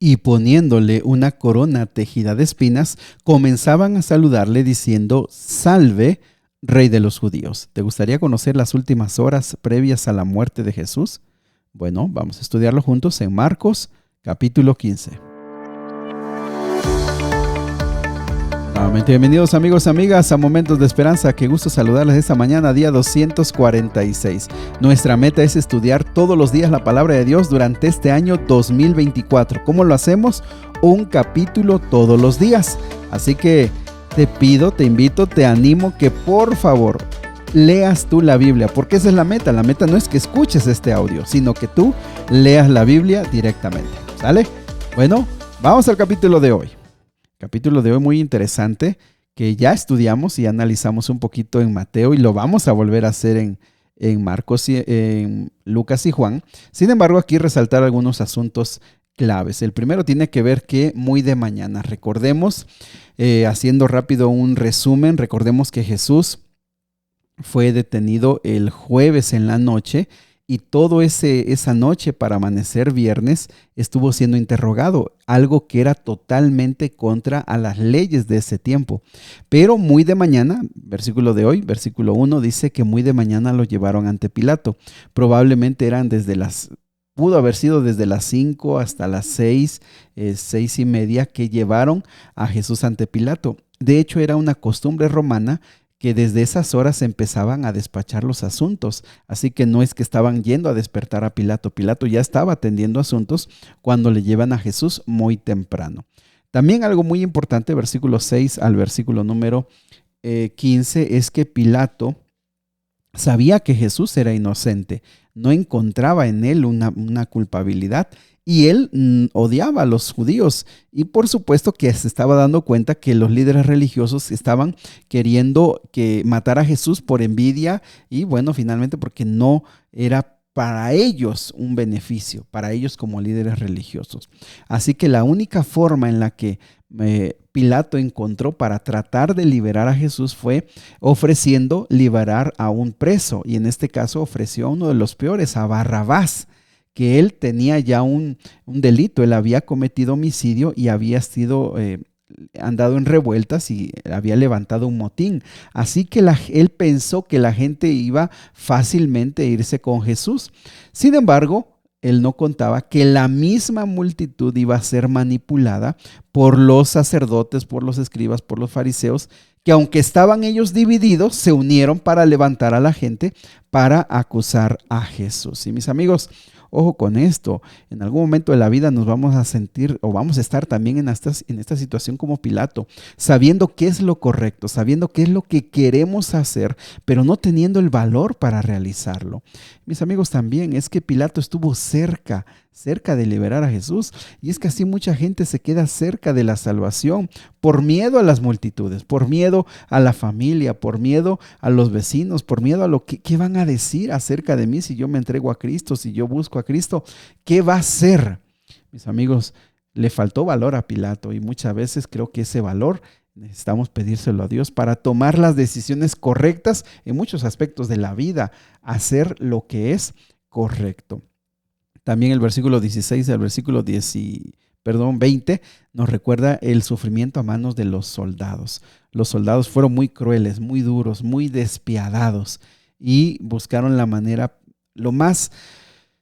y poniéndole una corona tejida de espinas, comenzaban a saludarle diciendo: Salve, Rey de los judíos. ¿Te gustaría conocer las últimas horas previas a la muerte de Jesús? Bueno, vamos a estudiarlo juntos en Marcos capítulo 15. Nuevamente, bienvenidos amigos y amigas a Momentos de Esperanza. Qué gusto saludarles esta mañana, día 246. Nuestra meta es estudiar todos los días la palabra de Dios durante este año 2024. ¿Cómo lo hacemos? Un capítulo todos los días. Así que te pido, te invito, te animo que por favor leas tú la Biblia, porque esa es la meta. La meta no es que escuches este audio, sino que tú leas la Biblia directamente. ¿Sale? Bueno, vamos al capítulo de hoy. Capítulo de hoy muy interesante que ya estudiamos y analizamos un poquito en Mateo y lo vamos a volver a hacer en Marcos, en Lucas y Juan. Sin embargo, aquí resaltar algunos asuntos claves. El primero tiene que ver que muy de mañana. Recordemos, haciendo rápido un resumen, recordemos que Jesús fue detenido el jueves en la noche y toda esa noche para amanecer viernes estuvo siendo interrogado, algo que era totalmente contra a las leyes de ese tiempo. Pero muy de mañana, versículo de hoy, versículo 1, dice que muy de mañana lo llevaron ante Pilato. Probablemente pudo haber sido desde las 5 hasta las 6, 6:30 que llevaron a Jesús ante Pilato. De hecho, era una costumbre romana que desde esas horas empezaban a despachar los asuntos. Así que no es que estaban yendo a despertar a Pilato. Pilato ya estaba atendiendo asuntos cuando le llevan a Jesús muy temprano. También algo muy importante, versículo 6 al versículo número 15, es que Pilato sabía que Jesús era inocente, no encontraba en él una culpabilidad y él odiaba a los judíos y por supuesto que se estaba dando cuenta que los líderes religiosos estaban queriendo matar a Jesús por envidia y bueno, finalmente porque no era para ellos un beneficio, para ellos como líderes religiosos. Así que la única forma en la que Pilato encontró para tratar de liberar a Jesús fue ofreciendo liberar a un preso y en este caso ofreció a uno de los peores, a Barrabás, que él tenía ya un delito, él había cometido homicidio y había sido andado en revueltas y había levantado un motín. Así que él pensó que la gente iba fácilmente a irse con Jesús. Sin embargo, él no contaba que la misma multitud iba a ser manipulada por los sacerdotes, por los escribas, por los fariseos, que aunque estaban ellos divididos, se unieron para levantar a la gente para acusar a Jesús. Y mis amigos, ojo con esto, en algún momento de la vida nos vamos a sentir o vamos a estar también en esta situación como Pilato, sabiendo qué es lo correcto, sabiendo qué es lo que queremos hacer, pero no teniendo el valor para realizarlo. Mis amigos, también es que Pilato estuvo cerca de liberar a Jesús y es que así mucha gente se queda cerca de la salvación por miedo a las multitudes, por miedo a la familia, por miedo a los vecinos, por miedo a lo que van a decir acerca de mí si yo me entrego a Cristo, si yo busco a Cristo, ¿qué va a ser? Mis amigos, le faltó valor a Pilato y muchas veces creo que ese valor necesitamos pedírselo a Dios para tomar las decisiones correctas en muchos aspectos de la vida, hacer lo que es correcto. También el versículo 16 al versículo 20 nos recuerda el sufrimiento a manos de los soldados. Los soldados fueron muy crueles, muy duros, muy despiadados y buscaron la manera lo más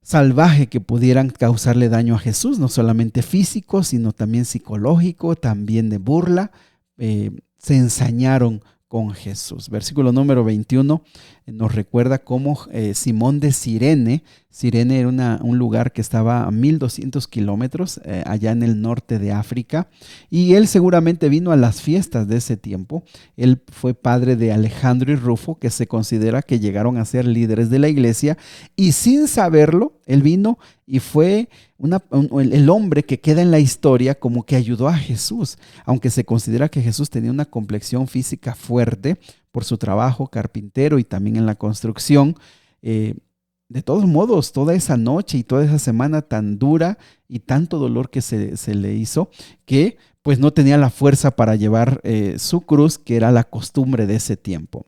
salvaje que pudieran causarle daño a Jesús, no solamente físico, sino también psicológico, también de burla. Se ensañaron con Jesús. Versículo número 21 nos recuerda cómo Simón de Cirene era un lugar que estaba a 1200 kilómetros allá en el norte de África y él seguramente vino a las fiestas de ese tiempo. Él fue padre de Alejandro y Rufo, que se considera que llegaron a ser líderes de la iglesia y sin saberlo, él vino y fue el hombre que queda en la historia como que ayudó a Jesús, aunque se considera que Jesús tenía una complexión física fuerte por su trabajo carpintero y también en la construcción. De todos modos, toda esa noche y toda esa semana tan dura y tanto dolor que se le hizo, que pues no tenía la fuerza para llevar su cruz, que era la costumbre de ese tiempo.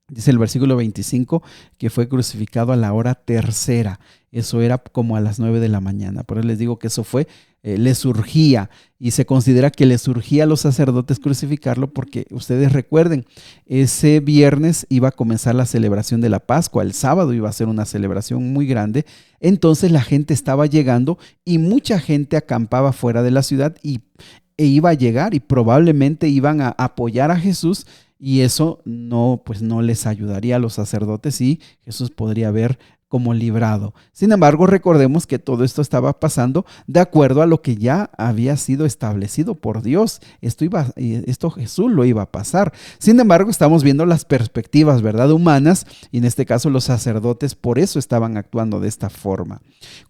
Dice el versículo 25 que fue crucificado a la hora tercera. Eso era como a las 9 de la mañana. Por eso les digo que eso fue les surgía, y se considera que les surgía a los sacerdotes crucificarlo porque ustedes recuerden, ese viernes iba a comenzar la celebración de la Pascua, el sábado iba a ser una celebración muy grande, entonces la gente estaba llegando y mucha gente acampaba fuera de la ciudad e iba a llegar y probablemente iban a apoyar a Jesús, y eso no, pues no les ayudaría a los sacerdotes y Jesús podría haber como librado. Sin embargo, recordemos que todo esto estaba pasando de acuerdo a lo que ya había sido establecido por Dios. Esto Jesús lo iba a pasar. Sin embargo, estamos viendo las perspectivas, ¿verdad?, humanas, y en este caso los sacerdotes por eso estaban actuando de esta forma.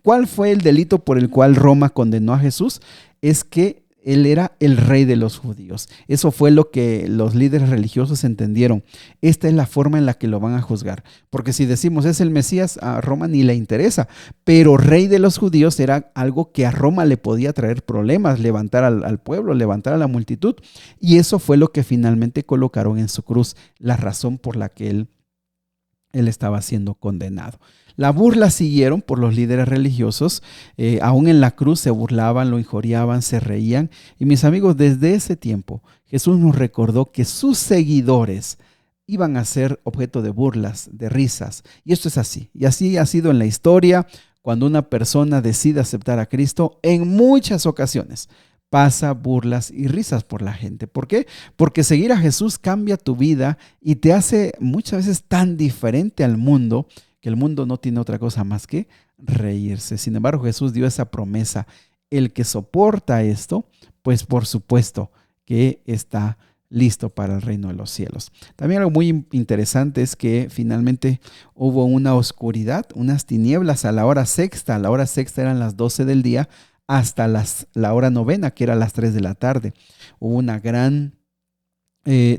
¿Cuál fue el delito por el cual Roma condenó a Jesús? Es que él era el rey de los judíos. Eso fue lo que los líderes religiosos entendieron. Esta es la forma en la que lo van a juzgar. Porque si decimos es el Mesías, a Roma ni le interesa. Pero rey de los judíos era algo que a Roma le podía traer problemas, levantar al pueblo, levantar a la multitud. Y eso fue lo que finalmente colocaron en su cruz, la razón por la que él estaba siendo condenado. La burla siguieron por los líderes religiosos, aún en la cruz se burlaban, lo injuriaban, se reían. Y mis amigos, desde ese tiempo Jesús nos recordó que sus seguidores iban a ser objeto de burlas, de risas. Y esto es así, y así ha sido en la historia. Cuando una persona decide aceptar a Cristo, en muchas ocasiones pasa burlas y risas por la gente. ¿Por qué? Porque seguir a Jesús cambia tu vida y te hace muchas veces tan diferente al mundo que el mundo no tiene otra cosa más que reírse. Sin embargo, Jesús dio esa promesa. El que soporta esto, pues por supuesto que está listo para el reino de los cielos. También algo muy interesante es que finalmente hubo una oscuridad, unas tinieblas a la hora sexta. A la hora sexta eran las 12 del día hasta la hora novena, que era las 3 de la tarde. Hubo una gran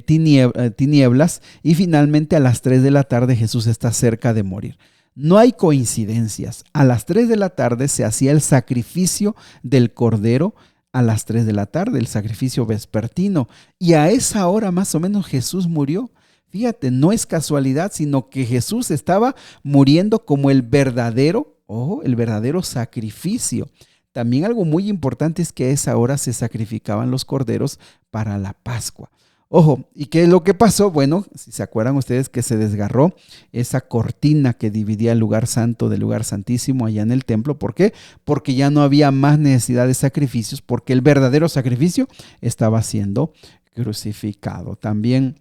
tinieblas, y finalmente a las 3 de la tarde Jesús está cerca de morir. No hay coincidencias. A las 3 de la tarde se hacía el sacrificio del cordero, a las 3 de la tarde, el sacrificio vespertino, y a esa hora más o menos Jesús murió. Fíjate, no es casualidad, sino que Jesús estaba muriendo como el verdadero sacrificio. También algo muy importante es que a esa hora se sacrificaban los corderos para la Pascua. Ojo, ¿y qué es lo que pasó? Bueno, si se acuerdan ustedes que se desgarró esa cortina que dividía el lugar santo del lugar santísimo allá en el templo. ¿Por qué? Porque ya no había más necesidad de sacrificios, porque el verdadero sacrificio estaba siendo crucificado. También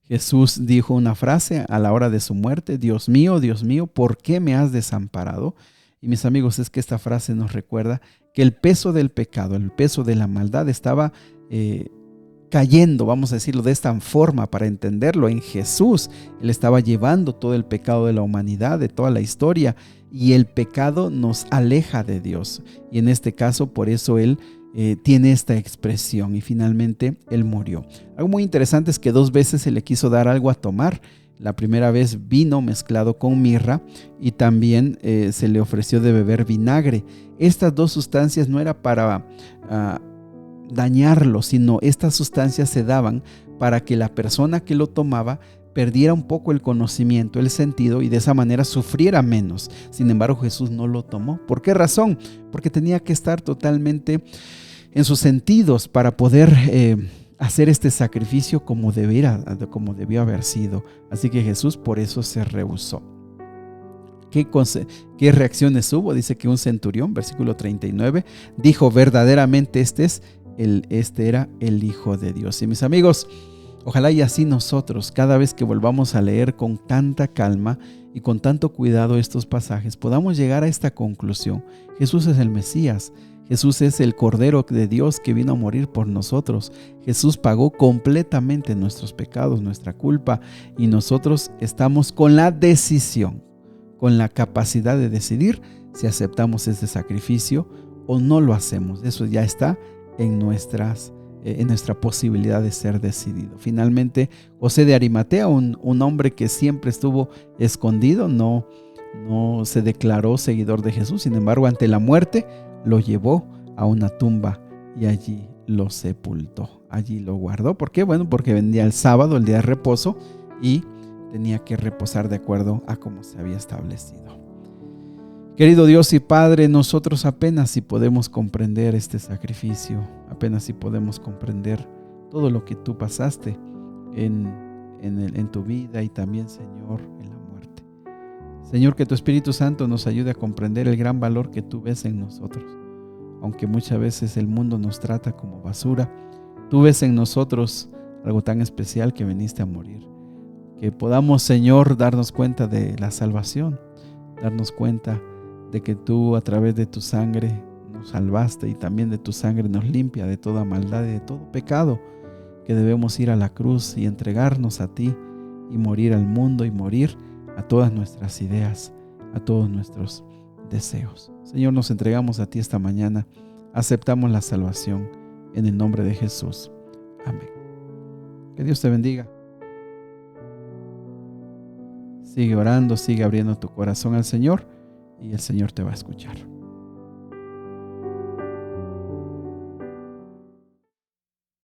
Jesús dijo una frase a la hora de su muerte: Dios mío, ¿por qué me has desamparado? Y mis amigos, es que esta frase nos recuerda que el peso del pecado, el peso de la maldad estaba cayendo, vamos a decirlo de esta forma para entenderlo, en Jesús. Él estaba llevando todo el pecado de la humanidad, de toda la historia, y el pecado nos aleja de Dios. Y en este caso, por eso Él tiene esta expresión, y finalmente Él murió. Algo muy interesante es que 2 veces se le quiso dar algo a tomar. La primera vez vino mezclado con mirra, y también se le ofreció de beber vinagre. Estas 2 sustancias no era para dañarlo, sino estas sustancias se daban para que la persona que lo tomaba perdiera un poco el conocimiento, el sentido, y de esa manera sufriera menos. Sin embargo, Jesús no lo tomó. ¿Por qué razón? Porque tenía que estar totalmente en sus sentidos para poder hacer este sacrificio como debió haber sido. Así que Jesús por eso se rehusó. ¿Qué reacciones hubo? Dice que un centurión, versículo 39, dijo: verdaderamente este era el Hijo de Dios. Y mis amigos, ojalá y así nosotros, cada vez que volvamos a leer con tanta calma y con tanto cuidado estos pasajes, podamos llegar a esta conclusión: Jesús es el Mesías. Jesús es el Cordero de Dios que vino a morir por nosotros. Jesús pagó completamente nuestros pecados, nuestra culpa, y nosotros estamos con la decisión, con la capacidad de decidir si aceptamos ese sacrificio o no lo hacemos. Eso ya está en nuestra posibilidad de ser decidido. Finalmente, José de Arimatea, un hombre que siempre estuvo escondido, no se declaró seguidor de Jesús. Sin embargo, ante la muerte, lo llevó a una tumba y allí lo sepultó. Allí lo guardó. ¿Por qué? Bueno, porque vendría el sábado, el día de reposo, y tenía que reposar de acuerdo a cómo se había establecido. Querido Dios y Padre, nosotros apenas si podemos comprender este sacrificio, apenas si podemos comprender todo lo que tú pasaste en tu vida y también, Señor, en la muerte. Señor, que tu Espíritu Santo nos ayude a comprender el gran valor que tú ves en nosotros. Aunque muchas veces el mundo nos trata como basura, tú ves en nosotros algo tan especial que viniste a morir. Que podamos, Señor, darnos cuenta de la salvación, darnos cuenta de que tú a través de tu sangre nos salvaste y también de tu sangre nos limpia de toda maldad y de todo pecado, que debemos ir a la cruz y entregarnos a ti y morir al mundo y morir a todas nuestras ideas, a todos nuestros deseos. Señor, nos entregamos a ti esta mañana, aceptamos la salvación en el nombre de Jesús. Amén. Que Dios te bendiga. Sigue orando, sigue abriendo tu corazón al Señor y el Señor te va a escuchar.